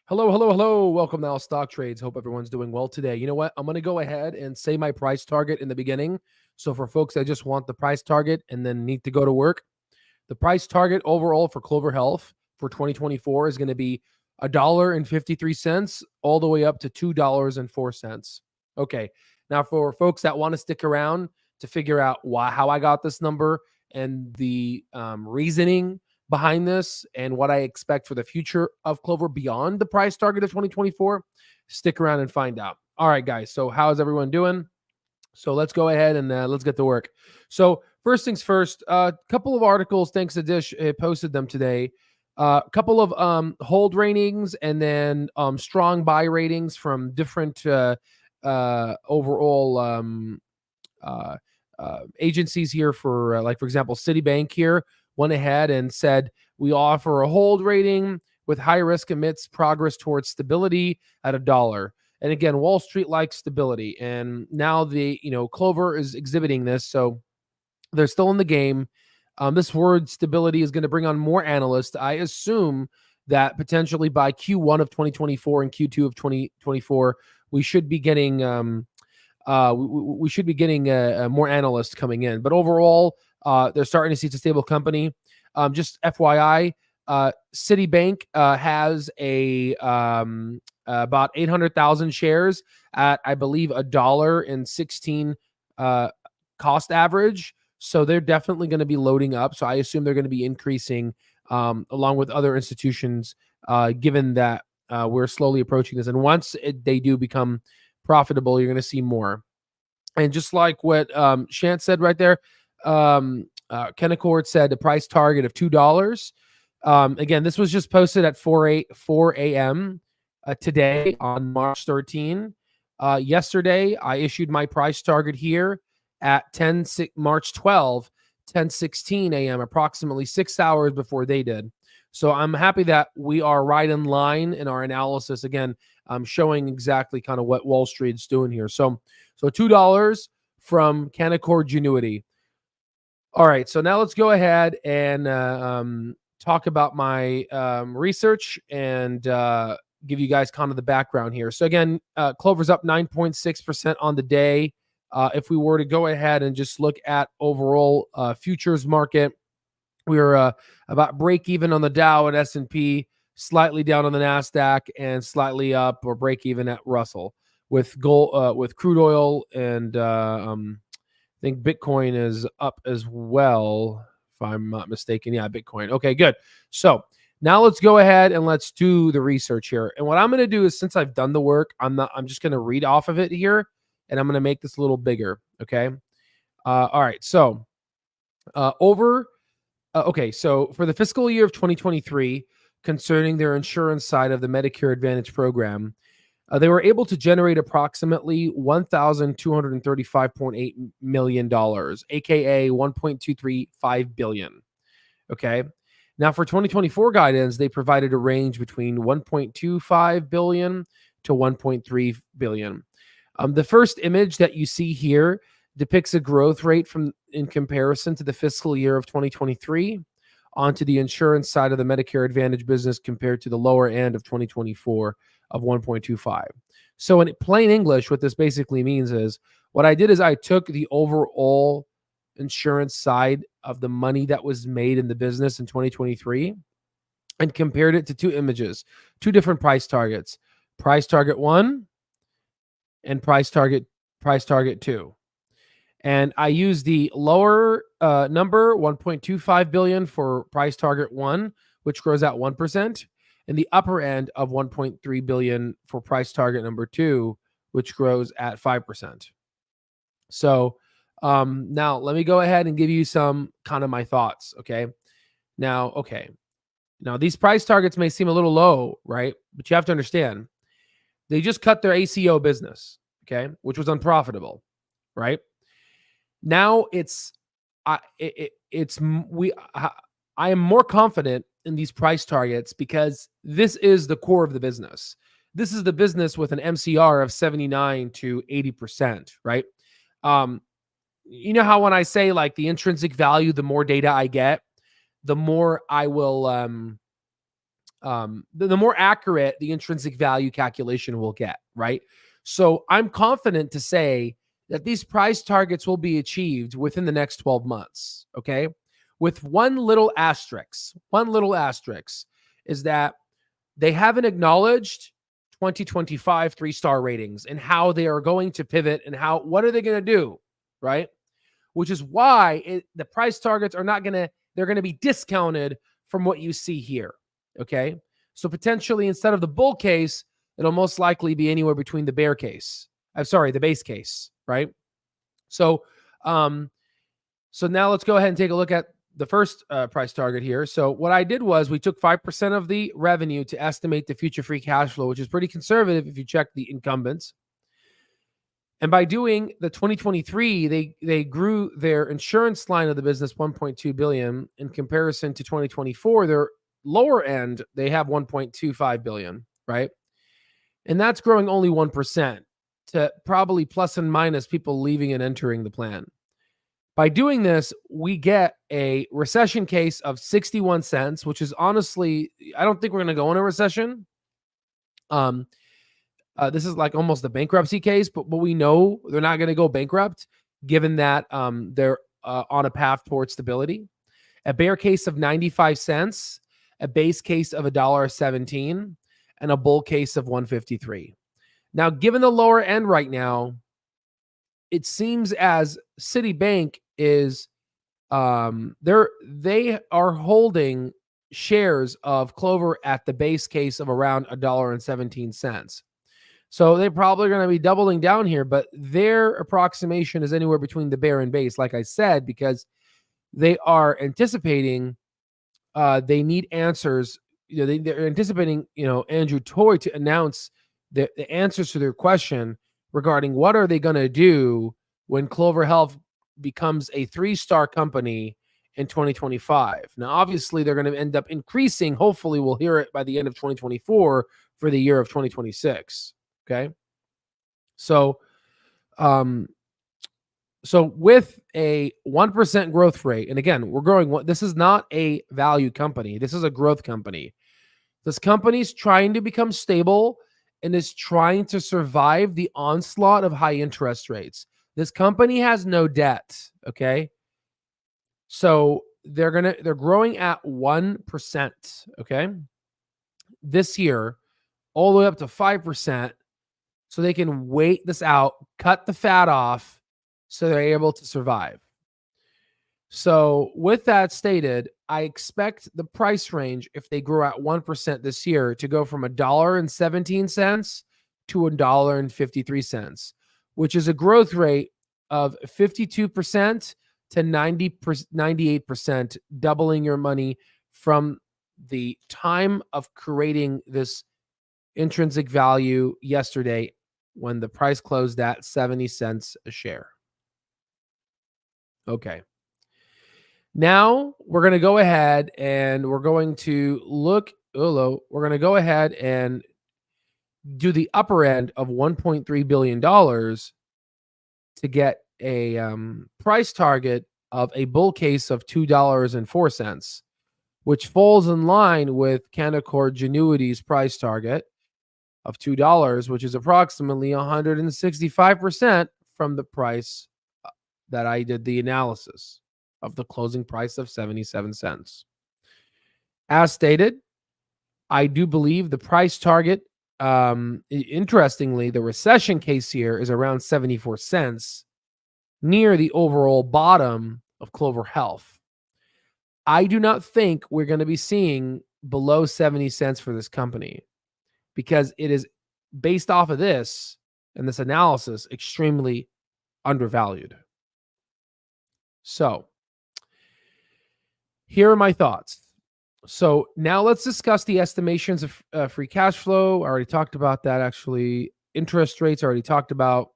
Hello, hello, hello. Welcome to All Stock Trades. Hope everyone's doing well today. You know what? I'm going to go ahead and say my price target in the beginning. So for folks that just want the price target and then need to go to work, the price target overall for Clover Health for 2024 is going to be $1.53 all the way up to $2.04. Okay. Now for folks that want to stick around to figure out how I got this number and the reasoning behind this and what I expect for the future of Clover beyond the price target of 2024, stick around and find out. All right, guys. So how's everyone doing? So let's go ahead and let's get to work. So first things first, a couple of articles, thanks to Dish, posted them today. A couple of hold ratings and then strong buy ratings from different overall uh, agencies here for, like, for example, Citibank here went ahead and said, we offer a hold rating with high risk amidst progress towards stability at $1. And again, Wall Street likes stability. And now Clover is exhibiting this. So they're still in the game. This word stability is going to bring on more analysts. I assume that potentially by Q1 of 2024 and Q2 of 2024, we should be getting we should be getting more analysts coming in. But overall, they're starting to see it's a stable company. Just FYI, Citibank has about 800,000 shares at, I believe, $1.16 cost average. So they're definitely going to be loading up. So I assume they're going to be increasing along with other institutions, given that we're slowly approaching this. And once they do become profitable, you're going to see more. And just like what Shant said right there, Kennecott said a price target of $2. Again, this was just posted at 4 a.m. Today on March 13. Yesterday, I issued my price target here at March 12, 10:16 a.m., approximately 6 hours before they did. So I'm happy that we are right in line in our analysis. Again, I'm showing exactly kind of what Wall Street's doing here. So $2 from Canaccord Genuity. All right, so now let's go ahead and talk about my research and give you guys kind of the background here. So again, Clover's up 9.6% on the day. If we were to go ahead and just look at overall futures market, we were about break even on the Dow and S&P, slightly down on the NASDAQ, and slightly up or break even at Russell. With gold, with crude oil, and I think Bitcoin is up as well, if I'm not mistaken. Yeah, Bitcoin. Okay, good. So now let's go ahead and let's do the research here. And what I'm going to do is, since I've done the work, I'm just going to read off of it here, and I'm going to make this a little bigger. Okay. All right. So okay. So for the fiscal year of 2023, concerning their insurance side of the Medicare Advantage program, they were able to generate approximately $1,235.8 million, aka $1.235 billion. Okay. Now for 2024 guidance, they provided a range between $1.25 billion to $1.3 billion. The first image that you see here depicts a growth rate in comparison to the fiscal year of 2023 onto the insurance side of the Medicare Advantage business compared to the lower end of 2024 of 1.25. So in plain English, what this basically means is, what I did is I took the overall insurance side of the money that was made in the business in 2023 and compared it to two images, two different price targets, price target 1 and price target 2. And I used the lower number, 1.25 billion, for price target 1, which grows at 1%, and the upper end of 1.3 billion for price target number 2, which grows at 5%. So now let me go ahead and give you some kind of my thoughts. Okay. Now these price targets may seem a little low, right? But you have to understand, they just cut their ACO business, okay, which was unprofitable, right? Now I am more confident in these price targets because this is the core of the business. This is the business with an MCR of 79 to 80%, right? You know how when I say, like, the intrinsic value, the more data I get, the more I will the more accurate the intrinsic value calculation will get, right? So I'm confident to say that these price targets will be achieved within the next 12 months, okay? With one little asterisk is that they haven't acknowledged 2025 3-star ratings and how they are going to pivot and what are they going to do, right? Which is why the price targets are not going to, they're going to be discounted from what you see here, okay? So potentially instead of the bull case, it'll most likely be anywhere between the bear case. I'm sorry, the base case, right? So, so now let's go ahead and take a look at the first price target here. So what I did was we took 5% of the revenue to estimate the future free cash flow, which is pretty conservative if you check the incumbents. And by doing the 2023, they grew their insurance line of the business 1.2 billion. In comparison to 2024, their lower end, they have 1.25 billion, right? And that's growing only 1% to probably plus and minus people leaving and entering the plan. By doing this, we get a recession case of 61 cents, which is honestly, I don't think we're going to go in a recession. This is like almost a bankruptcy case, but we know they're not going to go bankrupt given that they're on a path towards stability. A bear case of 95 cents, a base case of $1.17, and a bull case of 153. Now, given the lower end right now, it seems as Citibank is they are holding shares of Clover at the base case of around $1.17. So they're probably going to be doubling down here, but their approximation is anywhere between the bear and base, like I said, because they are anticipating they need answers. You know, they're anticipating, Andrew Toy to announce the answers to their question regarding what are they going to do when Clover Health becomes a 3-star company in 2025. Now, obviously, they're going to end up increasing. Hopefully, we'll hear it by the end of 2024 for the year of 2026. Okay. So, so with a 1% growth rate, and again, we're growing. This is not a value company. This is a growth company. This company's trying to become stable and is trying to survive the onslaught of high interest rates. This company has no debt. Okay. So they're growing at 1%. Okay. This year, all the way up to 5%. So they can wait this out, cut the fat off, so they're able to survive. So with that stated, I expect the price range, if they grow at 1% this year, to go from $1.17 to $1.53, which is a growth rate of 52% to 98%, doubling your money from the time of creating this intrinsic value yesterday when the price closed at 70 cents a share. Okay. Now we're going to go ahead and we're going to we're going to go ahead and do the upper end of $1.3 billion to get a price target of a bull case of $2.04, which falls in line with Canaccord Genuity's price target of $2, which is approximately 165% from the price that I did the analysis of, the closing price of 77 cents. As stated, I do believe the price target, interestingly, the recession case here is around 74 cents, near the overall bottom of Clover Health. I do not think we're going to be seeing below 70 cents for this company, because it is, based off of this and this analysis, extremely undervalued. So here are my thoughts. So now let's discuss the estimations of free cash flow. I already talked about that, actually. Interest rates I already talked about.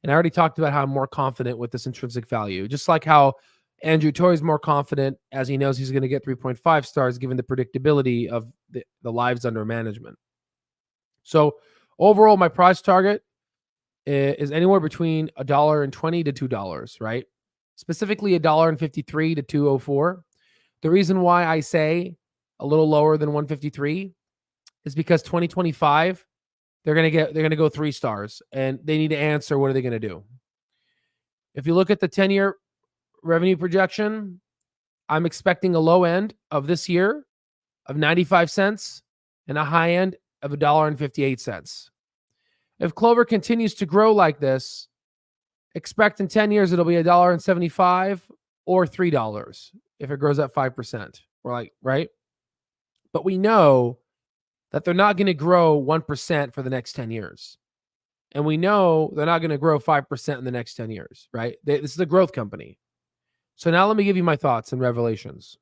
And I already talked about how I'm more confident with this intrinsic value, just like how Andrew Toy is more confident as he knows he's going to get 3.5 stars given the predictability of the lives under management. So overall, my price target is anywhere between $1.20 to $2, right? Specifically $1.53 to $2.04. The reason why I say a little lower than 153 is because 2025 they're going to go 3 stars, and they need to answer what are they going to do. If you look at the 10-year revenue projection, I'm expecting a low end of this year of 95 cents and a high end of $1.58. If Clover continues to grow like this, expect in 10 years it'll be $1.75 or $3 if it grows at 5%. We're like, right? But we know that they're not going to grow 1% for the next 10 years. And we know they're not going to grow 5% in the next 10 years, right? This is a growth company. So now let me give you my thoughts and revelations.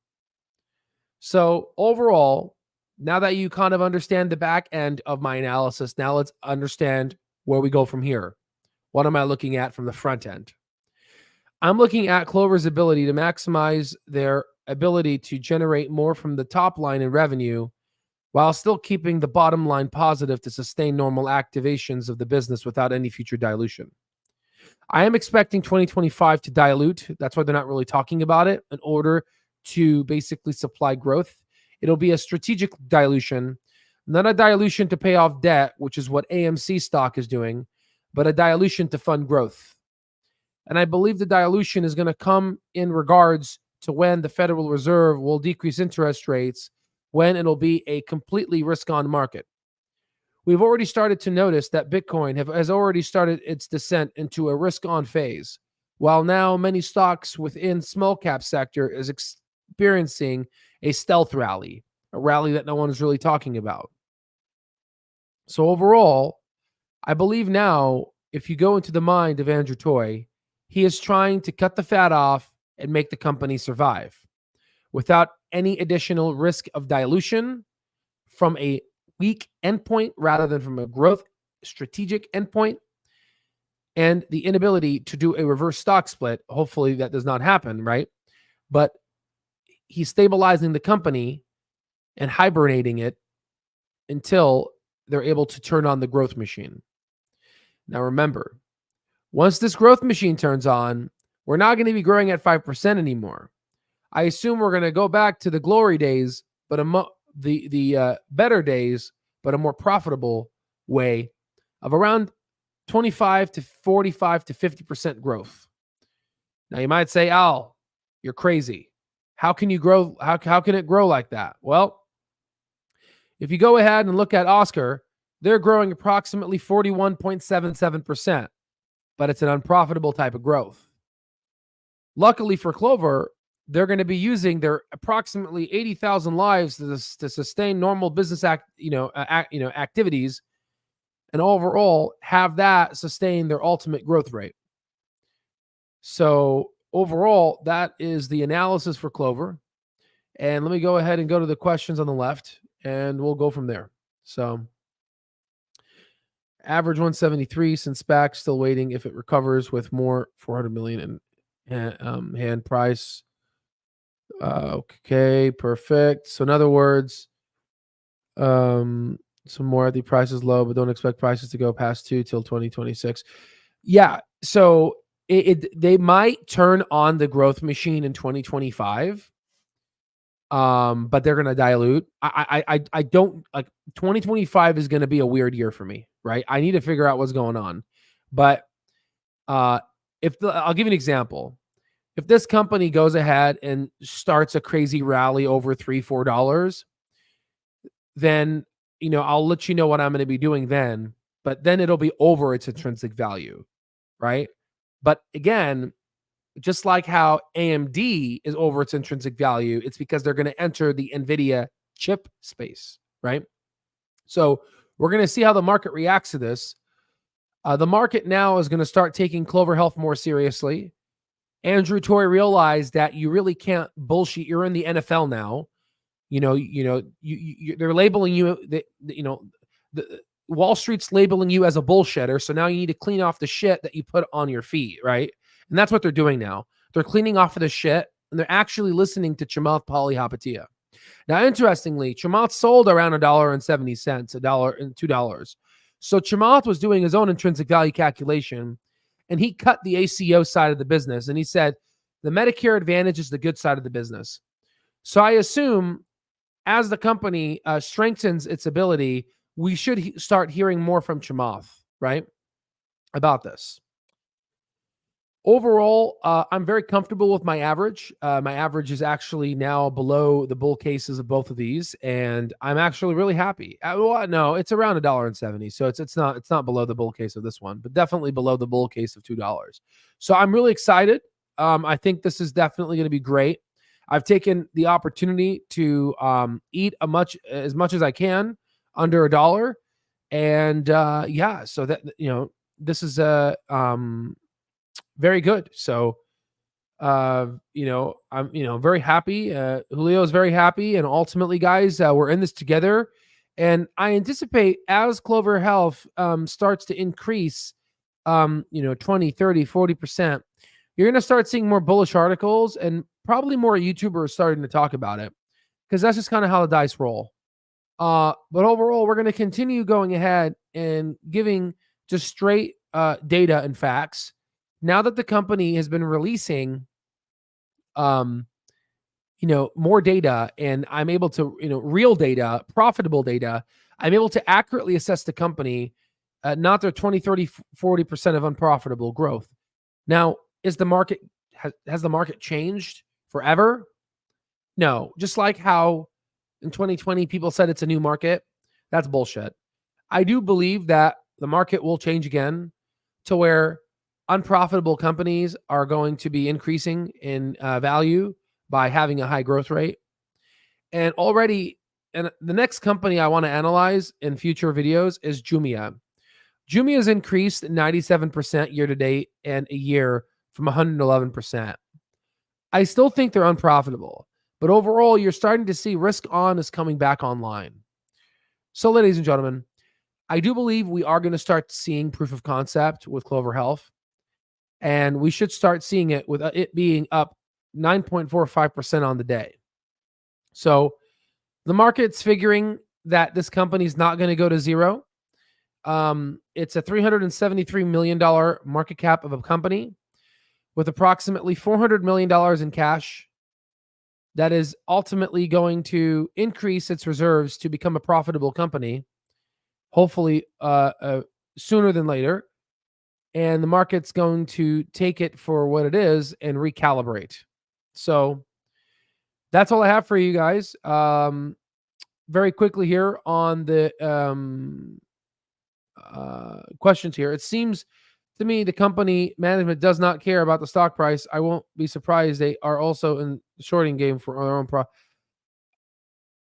So overall, now that you kind of understand the back end of my analysis, now let's understand where we go from here. What am I looking at from the front end? I'm looking at Clover's ability to maximize their ability to generate more from the top line in revenue while still keeping the bottom line positive to sustain normal activations of the business without any future dilution. I am expecting 2025 to dilute. That's why they're not really talking about it, in order to basically supply growth. It'll be a strategic dilution, not a dilution to pay off debt, which is what AMC stock is doing, but a dilution to fund growth. And I believe the dilution is going to come in regards to when the Federal Reserve will decrease interest rates, when it'll be a completely risk-on market. We've already started to notice that Bitcoin has already started its descent into a risk-on phase, while now many stocks within small cap sector is experiencing a stealth rally, a rally that no one is really talking about. So overall, I believe now, if you go into the mind of Andrew Toy, he is trying to cut the fat off and make the company survive without any additional risk of dilution from a weak endpoint rather than from a growth strategic endpoint, and the inability to do a reverse stock split. Hopefully that does not happen, right? But he's stabilizing the company and hibernating it until they're able to turn on the growth machine. Now remember, once this growth machine turns on, we're not going to be growing at 5% anymore. I assume we're going to go back to the glory days, but the better days, but a more profitable way of around 25 to 45 to 50% growth. Now you might say, Al, you're crazy. How can you grow? How can it grow like that? Well, if you go ahead and look at Oscar, they're growing approximately 41.77%, but it's an unprofitable type of growth. Luckily for Clover, they're going to be using their approximately 80,000 lives to sustain normal business activities, and overall have that sustain their ultimate growth rate. So overall, that is the analysis for Clover. And let me go ahead and go to the questions on the left, and we'll go from there. So average 173 since SPAC, still waiting if it recovers with more 400 million in hand price. Okay, perfect. So in other words, some more at the price is low, but don't expect prices to go past 2 till 2026. Yeah, so they might turn on the growth machine in 2025, but they're going to dilute. I don't like 2025 is going to be a weird year for me, right? I need to figure out what's going on, but I'll give you an example. If this company goes ahead and starts a crazy rally over $3-4, then, I'll let you know what I'm going to be doing then, but then it'll be over its intrinsic value, right? But again, just like how AMD is over its intrinsic value, it's because they're going to enter the NVIDIA chip space, right? So we're going to see how the market reacts to this. The market now is going to start taking Clover Health more seriously. Andrew Toy realized that you really can't bullshit. You're in the NFL now. They're labeling you. The Wall Street's labeling you as a bullshitter. So now you need to clean off the shit that you put on your feet, right? And that's what they're doing now. They're cleaning off of the shit, and they're actually listening to Chamath Palihapitiya. Now, interestingly, Chamath sold around $1.70, $1 and $2. So Chamath was doing his own intrinsic value calculation, and he cut the ACO side of the business, and he said the Medicare Advantage is the good side of the business. So I assume as the company strengthens its ability, we should start hearing more from Chamath, right, about this. Overall, I'm very comfortable with my average. My average is actually now below the bull cases of both of these, and I'm actually really happy. Well, no, it's around $1.70, so it's not below the bull case of this one, but definitely below the bull case of $2. So I'm really excited. I think this is definitely going to be great. I've taken the opportunity to eat as much as I can under $1, and yeah, so that this is a very good. So, I'm, very happy. Julio is very happy. And ultimately, guys, we're in this together. And I anticipate as Clover Health starts to increase, 20, 30, 40%, you're going to start seeing more bullish articles and probably more YouTubers starting to talk about it because that's just kind of how the dice roll. But overall, we're going to continue going ahead and giving just straight data and facts. Now that the company has been releasing, more data, and I'm able to, real data, profitable data, I'm able to accurately assess the company, not their 20, 30, 40% of unprofitable growth. Now, has the market changed forever? No, just like how in 2020 people said it's a new market. That's bullshit. I do believe that the market will change again to where unprofitable companies are going to be increasing in value by having a high growth rate. And the next company I want to analyze in future videos is Jumia. Jumia has increased 97% year to date and a year from 111%. I still think they're unprofitable, but overall, you're starting to see risk on is coming back online. So, ladies and gentlemen, I do believe we are going to start seeing proof of concept with Clover Health, and we should start seeing it with it being up 9.45% on the day. So the market's figuring that this company's not going to go to zero. It's a $373 million market cap of a company with approximately $400 million in cash that is ultimately going to increase its reserves to become a profitable company, hopefully sooner than later. And the market's going to take it for what it is and recalibrate. So that's all I have for you guys. Very quickly here on the questions here. It seems to me the company management does not care about the stock price. I won't be surprised they are also in the shorting game for their own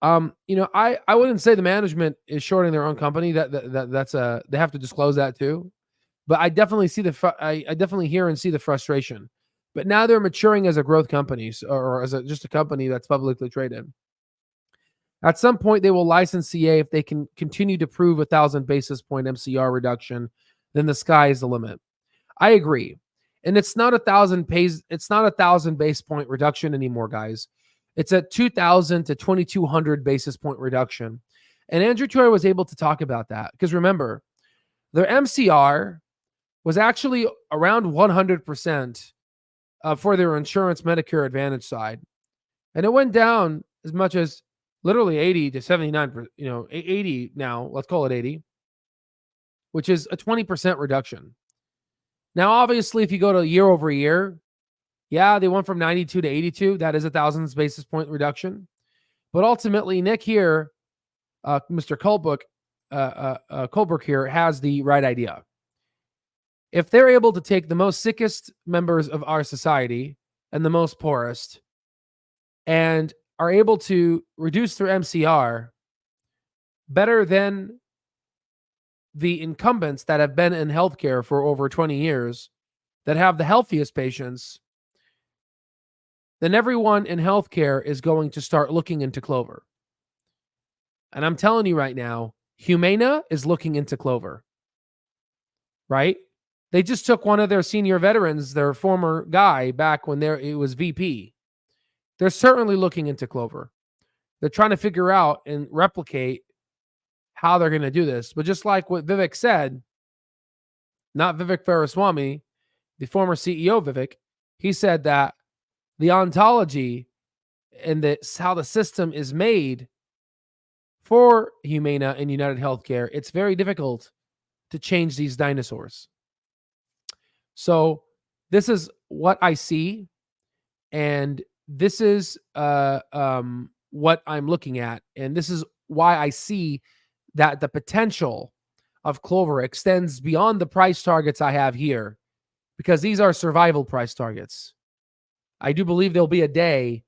I wouldn't say the management is shorting their own company. That's they have to disclose that too. But I definitely see I definitely hear and see the frustration. But now they're maturing as a growth company or as just a company that's publicly traded. At some point, they will license CA if they can continue to prove 1,000 basis point MCR reduction. Then the sky is the limit. I agree, and it's not 1,000 basis point reduction anymore, guys. It's a 2,000 to 2,200 basis point reduction. And Andrew Choi was able to talk about that because remember, their MCR was actually around 100% for their insurance Medicare Advantage side. And it went down as much as literally 80 to 79%, 80 now, let's call it 80, which is a 20% reduction. Now, obviously, if you go to year over year, yeah, they went from 92 to 82. That is 1,000 basis point reduction. But ultimately, Nick here, Mr. Colbrook here has the right idea. If they're able to take the most sickest members of our society and the most poorest and are able to reduce their MCR better than the incumbents that have been in healthcare for over 20 years that have the healthiest patients, then everyone in healthcare is going to start looking into Clover. And I'm telling you right now, Humana is looking into Clover, right? They just took one of their senior veterans, their former guy back when it was VP. They're certainly looking into Clover. They're trying to figure out and replicate how they're going to do this. But just like what Vivek said, not Vivek Faraswamy, the former CEO of Vivek, he said that the ontology and how the system is made for Humana and United Healthcare, it's very difficult to change these dinosaurs. So this is what I see, and this is what I'm looking at, and this is why I see that the potential of Clover extends beyond the price targets I have here, because these are survival price targets. I do believe there'll be a day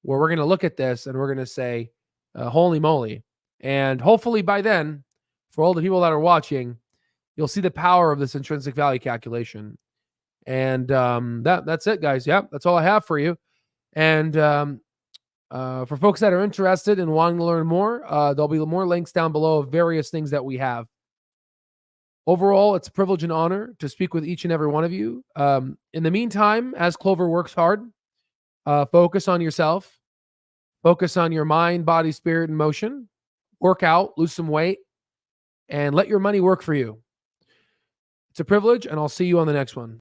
where we're going to look at this and we're going to say, holy moly. And hopefully by then, for all the people that are watching, you'll see the power of this intrinsic value calculation. And that's it, guys. Yep, that's all I have for you. And for folks that are interested and wanting to learn more, there'll be more links down below of various things that we have. Overall, it's a privilege and honor to speak with each and every one of you. In the meantime, as Clover works hard, focus on yourself, focus on your mind, body, spirit, and motion, work out, lose some weight, and let your money work for you. It's a privilege, and I'll see you on the next one.